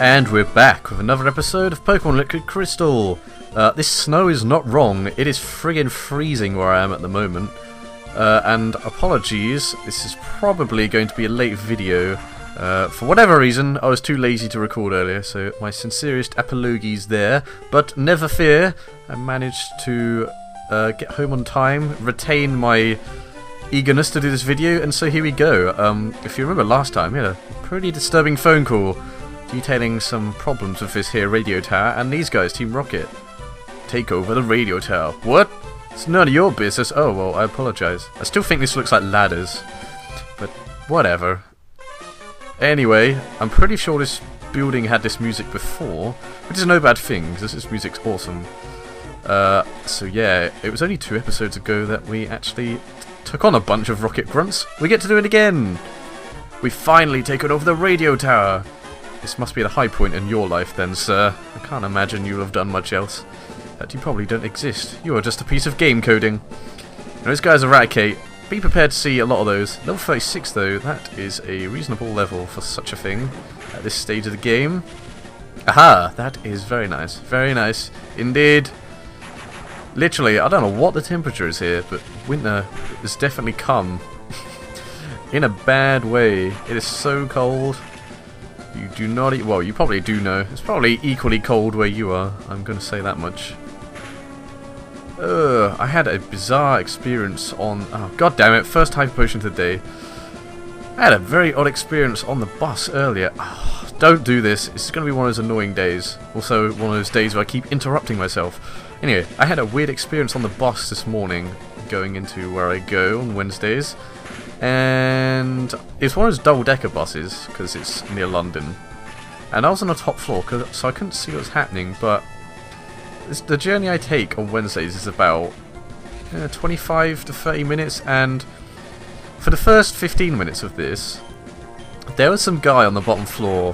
And we're back with another episode of Pokemon Liquid Crystal. This snow is not wrong, it is friggin' freezing where I am at the moment. And apologies, this is probably going to be a late video. For whatever reason, I was too lazy to record earlier, so my sincerest apologies there. But never fear, I managed to get home on time, retain my eagerness to do this video, and so here we go. If you remember last time, we had a pretty disturbing phone call detailing some problems with this here radio tower, and these guys, Team Rocket, take over the radio tower. What? It's none of your business. Oh, well, I apologise. I still think this looks like ladders, but whatever. Anyway, I'm pretty sure this building had this music before, which is no bad thing, because this music's awesome. So yeah, it was only 2 episodes ago that we actually took on a bunch of Rocket Grunts. We get to do it again! We've finally taken over the radio tower! This must be the high point in your life then, sir. I can't imagine you'll have done much else. That you probably don't exist. You are just a piece of game coding. Now, those guys eradicate. Be prepared to see a lot of those. Level 36 though, that is a reasonable level for such a thing at this stage of the game. Aha! That is very nice. Very nice indeed. Literally, I don't know what the temperature is here, but winter has definitely come. In a bad way. It is so cold. You do not eat. Well, you probably do know. It's probably equally cold where you are. I'm going to say that much. I had a bizarre experience on. Oh, god damn it! First Hyper Potion today. I had a very odd experience on the bus earlier. Oh, don't do this. It's going to be one of those annoying days. Also, one of those days where I keep interrupting myself. Anyway, I had a weird experience on the bus this morning, going into where I go on Wednesdays. And it's one of those double-decker buses, because it's near London. And I was on the top floor, so I couldn't see what was happening, but the journey I take on Wednesdays is about 25 to 30 minutes, and for the first 15 minutes of this, there was some guy on the bottom floor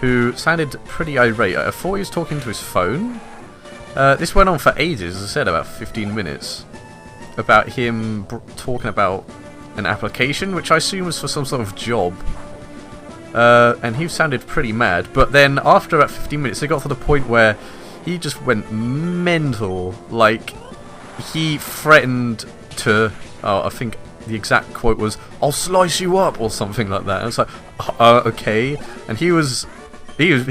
who sounded pretty irate. I thought he was talking to his phone. This went on for ages, as I said, about 15 minutes. About him talking about an application, which I assume was for some sort of job. And he sounded pretty mad, but then after about 15 minutes it got to the point where he just went mental. Like, he threatened to, I think the exact quote was, "I'll slice you up," or something like that. I was like, okay. And he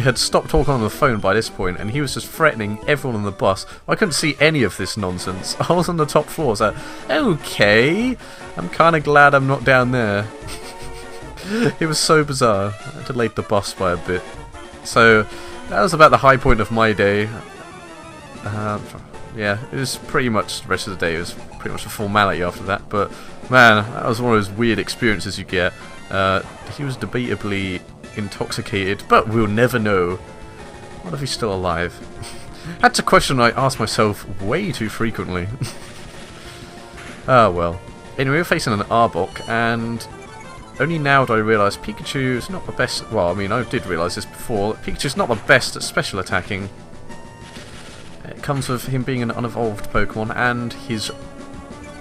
had stopped talking on the phone by this point, and he was just threatening everyone on the bus. I couldn't see any of this nonsense. I was on the top floor, so okay, I'm kind of glad I'm not down there. It was so bizarre. I delayed the bus by a bit. So that was about the high point of my day. Yeah, it was pretty much the rest of the day. It was pretty much a formality after that. But man, that was one of those weird experiences you get. He was debatably intoxicated, but we'll never know. What if he's still alive? That's a question I ask myself way too frequently. Ah, well. Anyway, we're facing an Arrbok, and only now do I realise Pikachu is not the best. Well, I mean, I did realise this before. Pikachu's not the best at special attacking. It comes with him being an unevolved Pokemon and his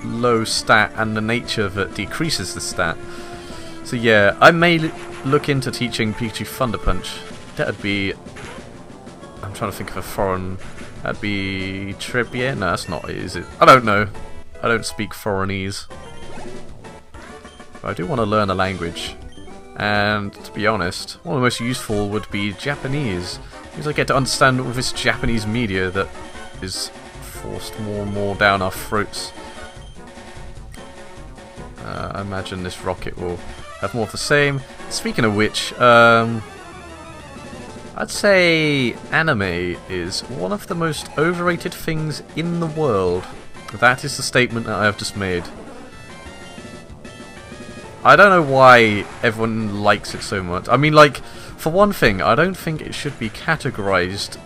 low stat and the nature that decreases the stat. So yeah, I may look into teaching Pikachu Thunder Punch. That'd be... I'm trying to think of a foreign... That'd be... Trebier? No, that's not it, is it? I don't know. I don't speak foreignese. But I do want to learn a language. And to be honest, one of the most useful would be Japanese. Because I get to understand all this Japanese media that is forced more and more down our throats. I imagine this rocket will have more of the same. Speaking of which, I'd say anime is one of the most overrated things in the world. That is the statement that I have just made. I don't know why everyone likes it so much. I mean, like, for one thing, I don't think it should be categorized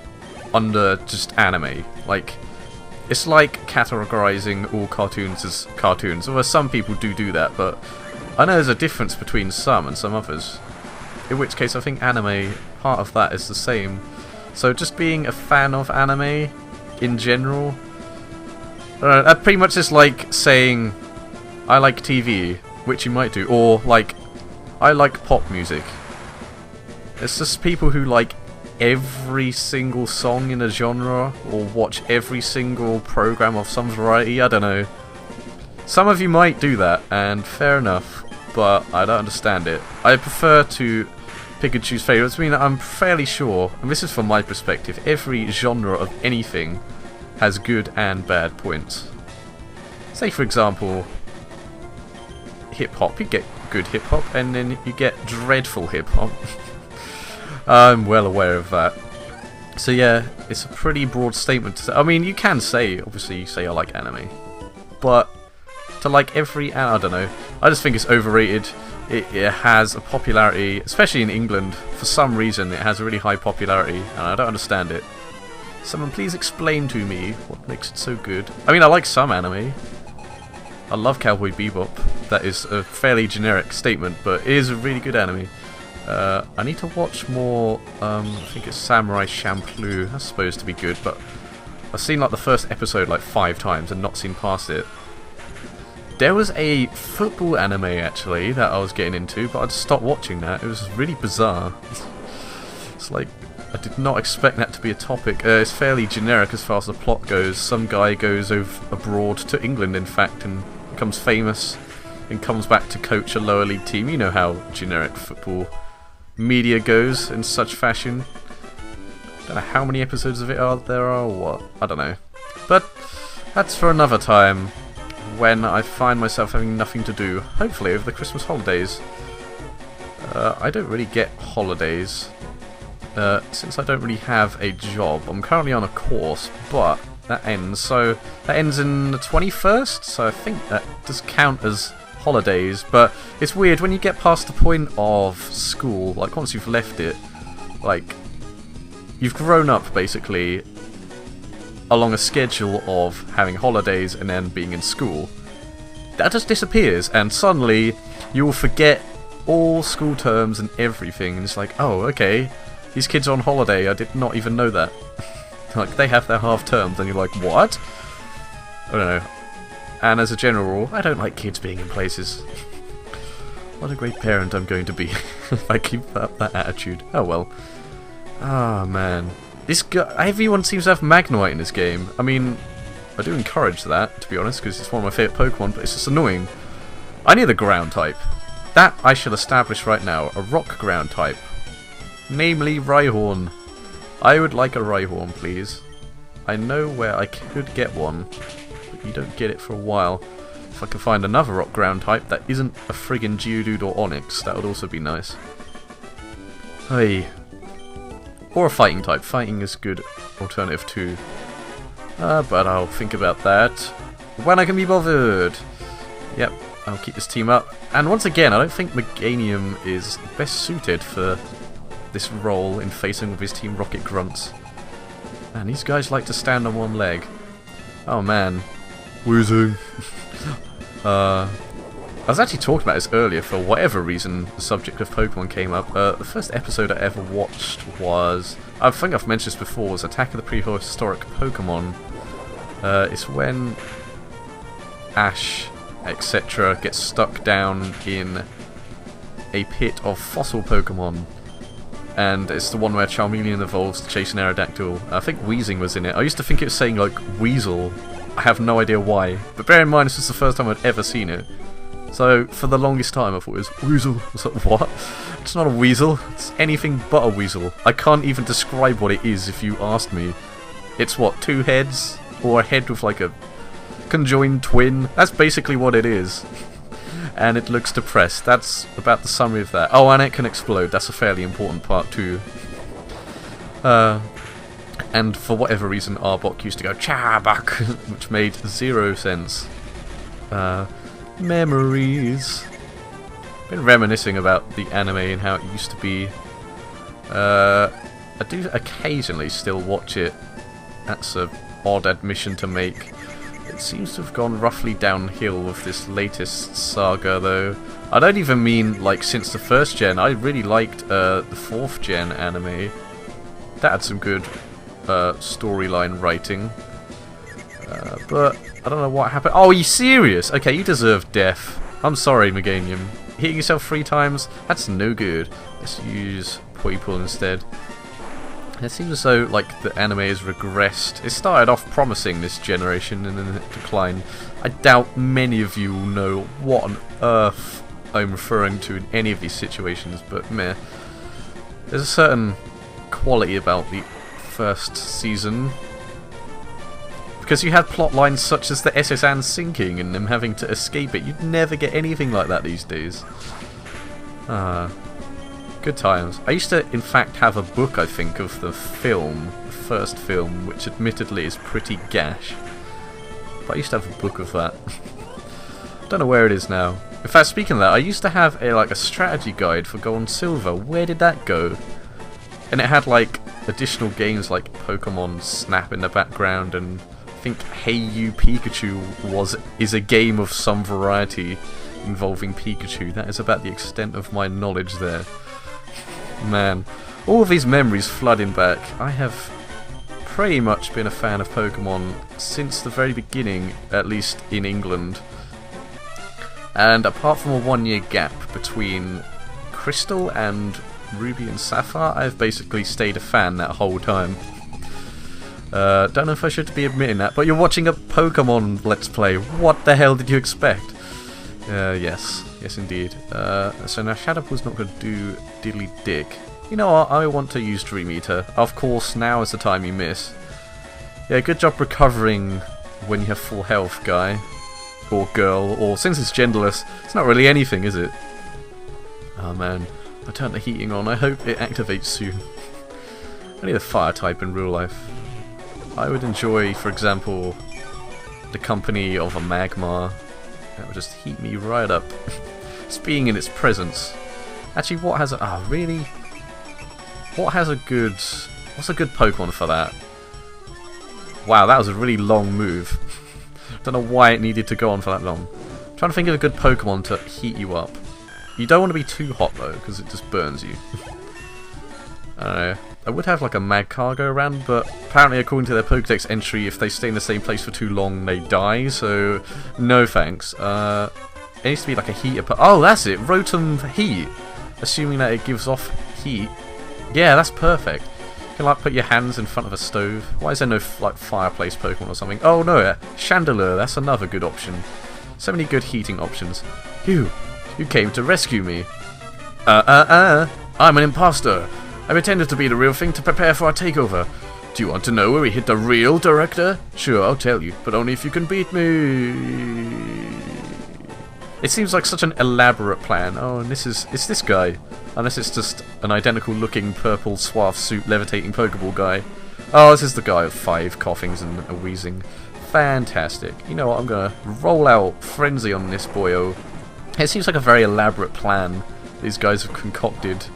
under just anime. Like, it's like categorizing all cartoons as cartoons. Although some people do that, but I know there's a difference between some and some others. In which case, I think anime, part of that is the same. So just being a fan of anime in general, that pretty much is like saying I like TV, which you might do, or like I like pop music. It's just people who like every single song in a genre or watch every single program of some variety. I don't know. Some of you might do that, and fair enough, but I don't understand it. I prefer to pick and choose favourites. I mean, I'm fairly sure, and this is from my perspective, every genre of anything has good and bad points. Say, for example, hip-hop. You get good hip-hop, and then you get dreadful hip-hop. I'm well aware of that. So yeah, it's a pretty broad statement to say. I mean, you can say, obviously, you say I like anime, but to like every, I don't know, I just think it's overrated. It has a popularity, especially in England, for some reason it has a really high popularity, and I don't understand it. Someone please explain to me what makes it so good. I mean, I like some anime. I love Cowboy Bebop. That is a fairly generic statement, but it is a really good anime. I need to watch more, I think it's Samurai Champloo. That's supposed to be good, but I've seen like the first episode like 5 times and not seen past it. There was a football anime actually that I was getting into, but I just stopped watching that. It was really bizarre. It's like, I did not expect that to be a topic. It's fairly generic as far as the plot goes. Some guy goes abroad to England, in fact, and becomes famous and comes back to coach a lower league team. You know how generic football media goes in such fashion. Don't know how many episodes of it there are or what. I don't know. But that's for another time when I find myself having nothing to do, hopefully over the Christmas holidays. I don't really get holidays since I don't really have a job. I'm currently on a course, but that ends. So that ends in the 21st, so I think that does count as holidays. But it's weird when you get past the point of school, like once you've left it, like you've grown up basically along a schedule of having holidays and then being in school. That just disappears, and suddenly you will forget all school terms and everything, and it's like, oh, okay, these kids are on holiday, I did not even know that. Like, they have their half terms, and you're like, what? I don't know. And as a general rule, I don't like kids being in places. What a great parent I'm going to be if I keep up that attitude. Oh well. Ah, man. This guy, everyone seems to have Magnemite in this game. I mean, I do encourage that, to be honest, because it's one of my favourite Pokemon, but it's just annoying. I need a ground type. That I shall establish right now. A rock ground type. Namely, Rhyhorn. I would like a Rhyhorn, please. I know where I could get one, but you don't get it for a while. If I can find another rock ground type that isn't a friggin' Geodude or Onix, that would also be nice. Hey. Or a fighting type. Fighting is a good alternative too. But I'll think about that when I can be bothered. Yep, I'll keep this team up. And once again, I don't think Meganium is best suited for this role in facing with his team Rocket Grunts. And these guys like to stand on one leg. Oh man. Wuzu. I was actually talking about this earlier. For whatever reason, the subject of Pokemon came up. The first episode I ever watched was, I think I've mentioned this before, was Attack of the Prehistoric Pokemon. It's when Ash, etc. gets stuck down in a pit of fossil Pokemon. And it's the one where Charmeleon evolves to chase an Aerodactyl. I think Weezing was in it. I used to think it was saying like Weasel. I have no idea why. But bear in mind, this was the first time I'd ever seen it. So, for the longest time, I thought it was Weasel. I was like, what? It's not a weasel. It's anything but a weasel. I can't even describe what it is if you asked me. It's what, 2 heads? Or a head with like a conjoined twin? That's basically what it is. And it looks depressed. That's about the summary of that. Oh, and it can explode. That's a fairly important part too. And for whatever reason, Arrbok used to go Charbok, which made 0 sense. Memories. Been reminiscing about the anime and how it used to be. I do occasionally still watch it. That's an odd admission to make. It seems to have gone roughly downhill with this latest saga, though. I don't even mean like since the 1st gen. I really liked the 4th gen anime. That had some good storyline writing. But I don't know what happened. Oh, are you serious? Okay, you deserve death. I'm sorry, Meganium. Hitting yourself 3 times? That's no good. Let's use Poipole instead. It seems as though like the anime has regressed. It started off promising this generation and then it declined. I doubt many of you will know what on earth I'm referring to in any of these situations, but meh. There's a certain quality about the first season. Because you had plot lines such as the SS Anne sinking and them having to escape it. You'd never get anything like that these days. Good times. I used to, in fact, have a book, I think, of the film, the first film, which admittedly is pretty gash. But I used to have a book of that. Don't know where it is now. In fact, speaking of that, I used to have a strategy guide for Gold and Silver. Where did that go? And it had like additional games like Pokemon Snap in the background, and I think Hey You Pikachu is a game of some variety involving Pikachu. That is about the extent of my knowledge there. Man, all of these memories flooding back. I have pretty much been a fan of Pokemon since the very beginning, at least in England. And apart from a 1-year gap between Crystal and Ruby and Sapphire, I've basically stayed a fan that whole time. Don't know if I should be admitting that, but you're watching a Pokemon Let's Play. What the hell did you expect? Yes indeed. So now Shadowpool's not going to do diddly dick. You know what, I want to use Dream Eater. Of course, now is the time you miss. Yeah, good job recovering when you have full health, guy. Or girl, or since it's genderless, it's not really anything, is it? Oh man, I turned the heating on. I hope it activates soon. I need a fire type in real life. I would enjoy, for example, the company of a Magmar. That would just heat me right up. Just being in its presence. Actually, what has a... really? What has a good... What's a good Pokemon for that? Wow, that was a really long move. Don't know why it needed to go on for that long. I'm trying to think of a good Pokemon to heat you up. You don't want to be too hot though, because it just burns you. I don't know. I would have like a Magcargo around, but apparently according to their Pokedex entry, if they stay in the same place for too long, they die, so no thanks. It needs to be like a heater. Oh, that's it! Rotom Heat! Assuming that it gives off heat. Yeah, that's perfect. You can like put your hands in front of a stove. Why is there no like fireplace Pokemon or something? Oh no, Chandelier, that's another good option. So many good heating options. You came to rescue me. I'm an imposter. I pretended to be the real thing to prepare for our takeover. Do you want to know where we hit the real director? Sure, I'll tell you, but only if you can beat me. It seems like such an elaborate plan. Oh, and it's this guy. Unless it's just an identical looking purple suave suit levitating Pokeball guy. Oh, this is the guy with 5 coughings and a wheezing. Fantastic. You know what, I'm gonna roll out Frenzy on this boyo. It seems like a very elaborate plan these guys have concocted.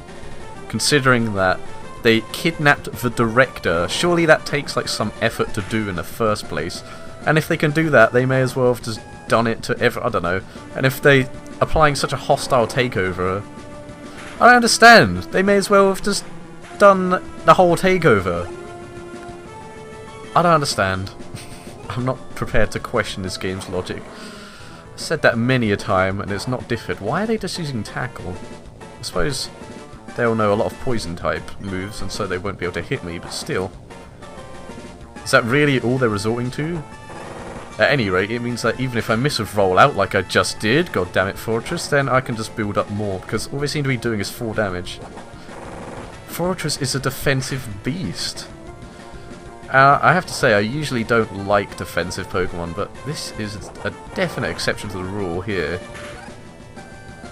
Considering that they kidnapped the director, surely that takes like some effort to do in the first place. And if they can do that, they may as well have just done it to I don't know. And if they applying such a hostile takeover, I don't understand. They may as well have just done the whole takeover. I don't understand. I'm not prepared to question this game's logic. I've said that many a time and it's not differed. Why are they just using Tackle? I suppose they'll know a lot of poison type moves and so they won't be able to hit me, but still. Is that really all they're resorting to? At any rate, it means that even if I miss with rollout like I just did, god damn it Fortress, then I can just build up more, because all they seem to be doing is 4 damage. Fortress is a defensive beast. I have to say, I usually don't like defensive Pokemon, but this is a definite exception to the rule here.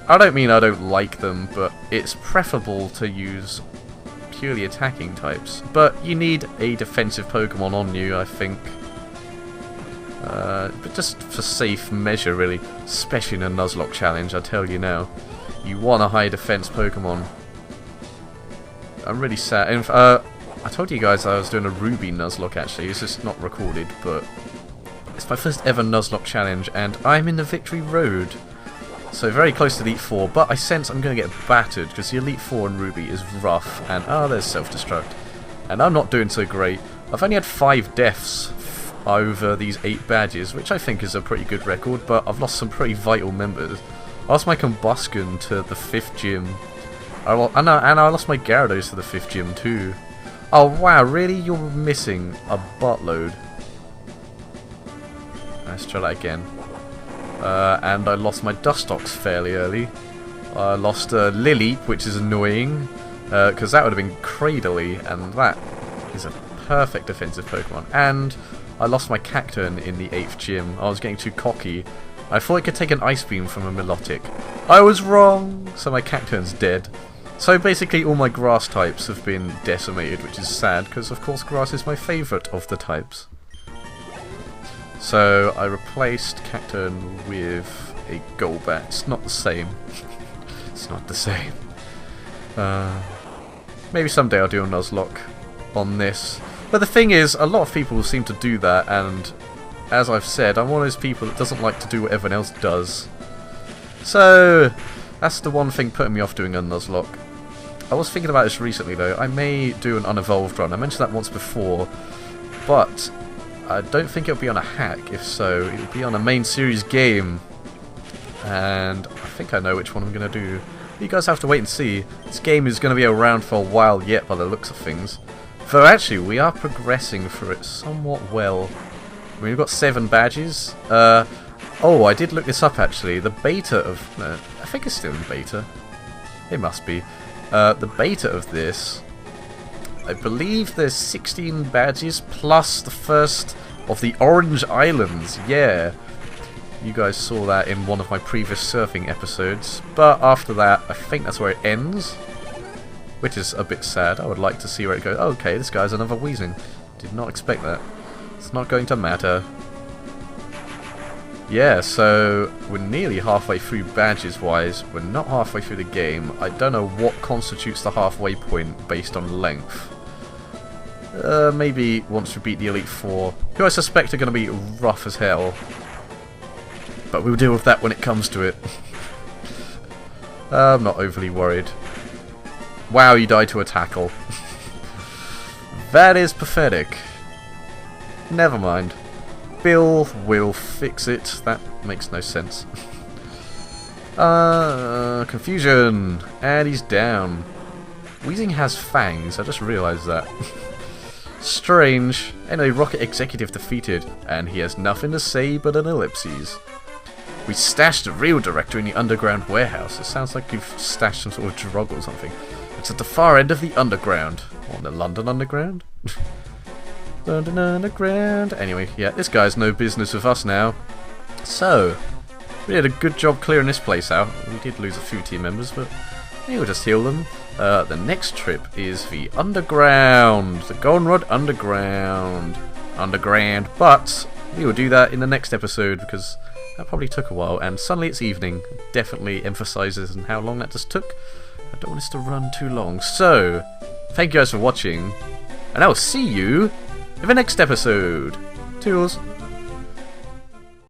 I don't mean I don't like them, but it's preferable to use purely attacking types. But you need a defensive Pokemon on you, I think. But just for safe measure, really. Especially in a Nuzlocke challenge, I tell you now. You want a high defense Pokemon. I'm really sad. And, I told you guys I was doing a Ruby Nuzlocke actually. It's just not recorded, but it's my first ever Nuzlocke challenge, and I'm in the victory road. So very close to Elite 4, but I sense I'm going to get battered, because the Elite 4 in Ruby is rough, and there's self-destruct. And I'm not doing so great. I've only had 5 deaths over these 8 badges, which I think is a pretty good record, but I've lost some pretty vital members. I lost my Combusken to the 5th gym, and I lost my Gyarados to the 5th gym too. Oh wow, really? You're missing a buttload. Let's try that again. And I lost my Dustox fairly early. I lost Lily, which is annoying, because that would have been Cradily, and that is a perfect defensive Pokemon. And I lost my Cacturn in the 8th gym. I was getting too cocky. I thought it could take an Ice Beam from a Milotic. I was wrong! So my Cacturn's dead. So basically all my grass types have been decimated, which is sad, because of course grass is my favourite of the types. So I replaced Cacturn with a Golbat. It's not the same. It's not the same. Maybe someday I'll do a Nuzlocke on this. But the thing is, a lot of people seem to do that, and as I've said, I'm one of those people that doesn't like to do what everyone else does. So that's the one thing putting me off doing a Nuzlocke. I was thinking about this recently though. I may do an unevolved run. I mentioned that once before, but I don't think it'll be on a hack. If so, it'll be on a main series game, and I think I know which one I'm going to do. You guys have to wait and see. This game is going to be around for a while yet by the looks of things. Though actually, we are progressing through it somewhat well. I mean, we've got 7 badges. Oh, I did look this up actually. The beta of... I think it's still in beta. It must be. The beta of this, I believe there's 16 badges plus the first of the Orange Islands. Yeah, you guys saw that in one of my previous surfing episodes. But after that, I think that's where it ends, which is a bit sad. I would like to see where it goes. Oh, okay, this guy's another Weezing. Did not expect that. It's not going to matter. Yeah, so we're nearly halfway through badges-wise. We're not halfway through the game. I don't know what constitutes the halfway point based on length. Maybe once we beat the Elite Four, who I suspect are going to be rough as hell. But we'll deal with that when it comes to it. I'm not overly worried. Wow, you died to a tackle. That is pathetic. Never mind. Bill will fix it. That makes no sense. Confusion. And he's down. Weezing has fangs. I just realised that. Strange. Anyway, Rocket Executive defeated. And he has nothing to say but an ellipses. We stashed the real director in the underground warehouse. It sounds like you've stashed some sort of drug or something. It's at the far end of the underground. On the London Underground? London Underground. Anyway, yeah, this guy's no business with us now. So, we did a good job clearing this place out. We did lose a few team members, but we'll just heal them. The next trip is the Underground. The Goldenrod Underground. But we will do that in the next episode because that probably took a while. And suddenly it's evening. Definitely emphasises on how long that just took. I don't want this to run too long. So, thank you guys for watching. And I will see you in the next episode. Toodles.